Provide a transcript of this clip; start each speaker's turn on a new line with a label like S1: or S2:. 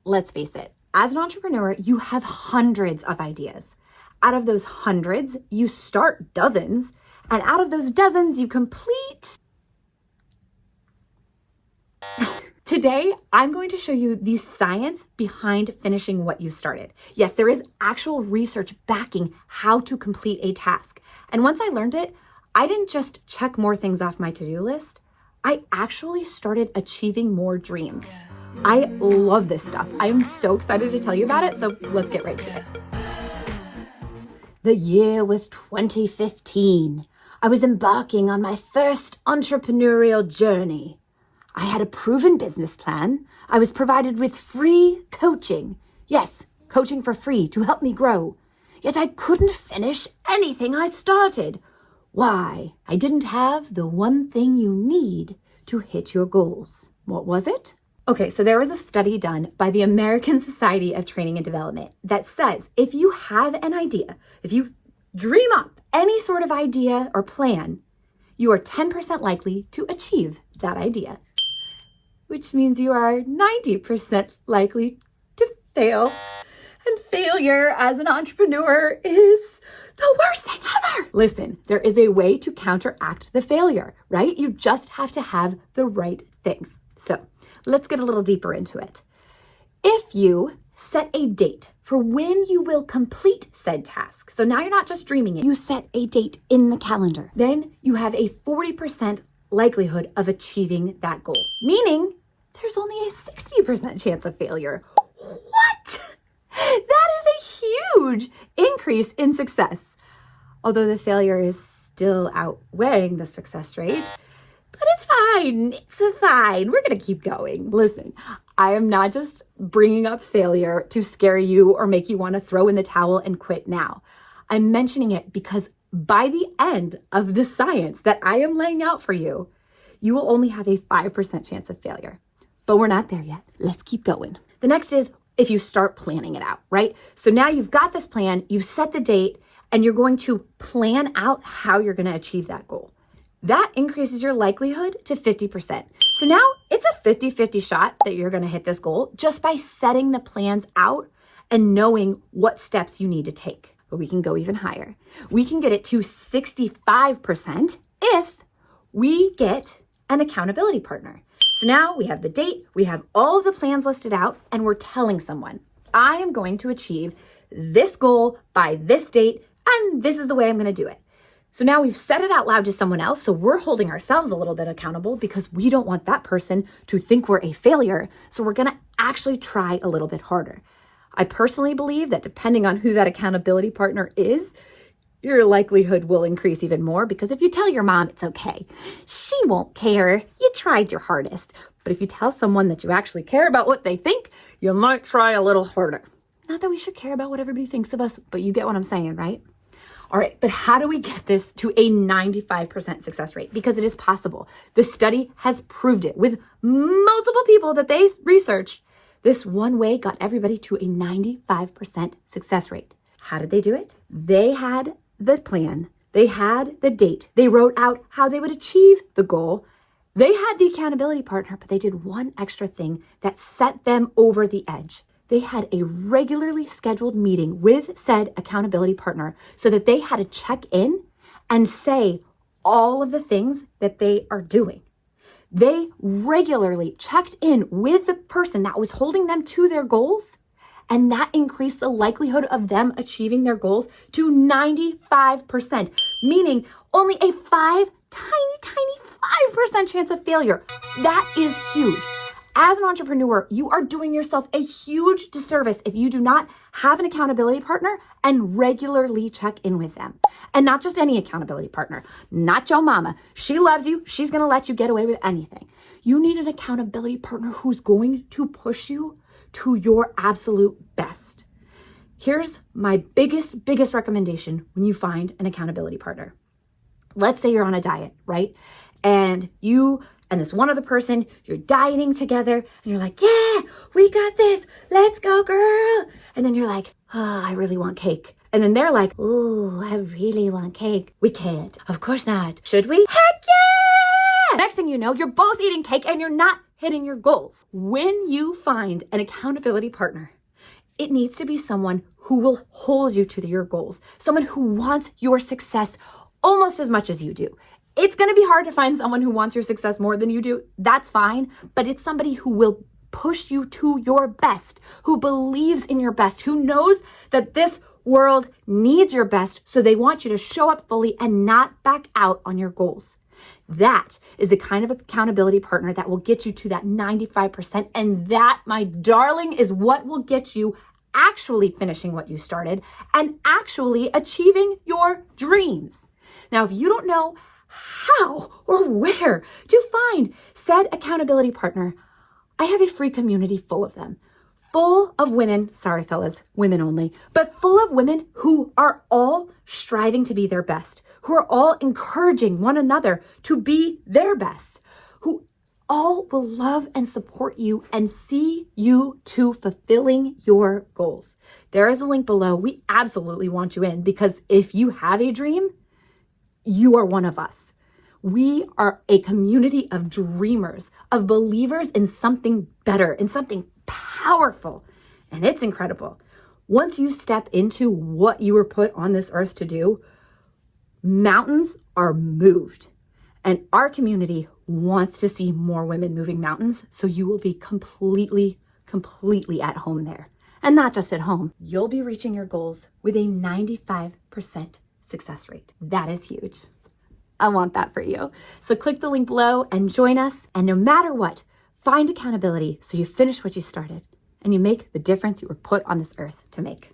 S1: Let's face it, as an entrepreneur, you have hundreds of ideas. Out of those hundreds, you start dozens, and out of those dozens, you complete. Today, I'm going to show you the science behind finishing what you started. Yes, there is actual research backing how to complete a task. And once I learned it, I didn't just check more things off my to-do list. I actually started achieving more dreams. I love this stuff. I am so excited to tell you about it, so let's get right to it. The year was 2015. I was embarking on my first entrepreneurial journey. I had a proven business plan. I was provided with free coaching. Yes, coaching for free to help me grow. Yet I couldn't finish anything I started. Why? I didn't have the one thing you need to hit your goals. What was it? Okay, so there was a study done by the American Society of Training and Development that says if you have an idea, if you dream up any sort of idea or plan, you are 10% likely to achieve that idea, which means you are 90% likely to fail. And failure as an entrepreneur is the worst thing ever. Listen, there is a way to counteract the failure, right? You just have to have the right things. So let's get a little deeper into it. If you set a date for when you will complete said task, so now you're not just dreaming it, you set a date in the calendar, then you have a 40% likelihood of achieving that goal, meaning there's only a 60% chance of failure. What? That is a huge increase in success. Although the failure is still outweighing the success rate, but it's fine. It's fine. We're going to keep going. Listen, I am not just bringing up failure to scare you or make you want to throw in the towel and quit now. I'm mentioning it because by the end of the science that I am laying out for you, you will only have a 5% chance of failure. But we're not there yet. Let's keep going. The next is if you start planning it out, right? So now you've got this plan, you've set the date, and you're going to plan out how you're going to achieve that goal. That increases your likelihood to 50%. So now it's a 50-50 shot that you're going to hit this goal just by setting the plans out and knowing what steps you need to take. But we can go even higher. We can get it to 65% if we get an accountability partner. So now we have the date, we have all of the plans listed out, and we're telling someone, I am going to achieve this goal by this date, and this is the way I'm going to do it. So now we've said it out loud to someone else, so we're holding ourselves a little bit accountable because we don't want that person to think we're a failure, so we're going to actually try a little bit harder. I personally believe that depending on who that accountability partner is, your likelihood will increase even more because if you tell your mom it's okay, she won't care. You tried your hardest. But if you tell someone that you actually care about what they think, you might try a little harder. Not that we should care about what everybody thinks of us, but you get what I'm saying, right? All right, but how do we get this to a 95% success rate? Because it is possible. The study has proved it with multiple people that they researched. This one way got everybody to a 95% success rate. How did they do it? They had the plan. They had the date. They wrote out how they would achieve the goal. They had the accountability partner, but they did one extra thing that set them over the edge. They had a regularly scheduled meeting with said accountability partner so that they had to check in and say all of the things that they are doing. They regularly checked in with the person that was holding them to their goals, and that increased the likelihood of them achieving their goals to 95%, meaning only a tiny 5% chance of failure. That is huge. As an entrepreneur, you are doing yourself a huge disservice if you do not have an accountability partner and regularly check in with them. And not just any accountability partner, not your mama. She loves you. She's going to let you get away with anything. You need an accountability partner who's going to push you to your absolute best. Here's my biggest recommendation when you find an accountability partner. Let's say you're on a diet, right? And you and this one other person, you're dieting together and you're like, yeah, we got this. Let's go, girl. And then you're like, oh, I really want cake. And then they're like, oh, I really want cake. We can't. Of course not. Should we? Heck yeah! Next thing you know, you're both eating cake and you're not hitting your goals. When you find an accountability partner, it needs to be someone who will hold you to your goals, someone who wants your success almost as much as you do. It's going to be hard to find someone who wants your success more than you do. That's fine, but it's somebody who will push you to your best, who believes in your best, who knows that this world needs your best, so they want you to show up fully and not back out on your goals. That is the kind of accountability partner that will get you to that 95%. And that, my darling, is what will get you actually finishing what you started and actually achieving your dreams. Now, if you don't know how or where to find said accountability partner, I have a free community full of them. Full of women, sorry fellas, women only, but full of women who are all striving to be their best, who are all encouraging one another to be their best, who all will love and support you and see you to fulfilling your goals. There is a link below. We absolutely want you in, because if you have a dream, you are one of us. We are a community of dreamers, of believers in something better, in something powerful, and it's incredible. Once you step into what you were put on this earth to do, mountains are moved. And our community wants to see more women moving mountains, so you will be completely at home there. And not just at home, you'll be reaching your goals with a 95% success rate. That is huge. I want that for you. So click the link below and join us. And no matter what, find accountability so you finish what you started and you make the difference you were put on this earth to make.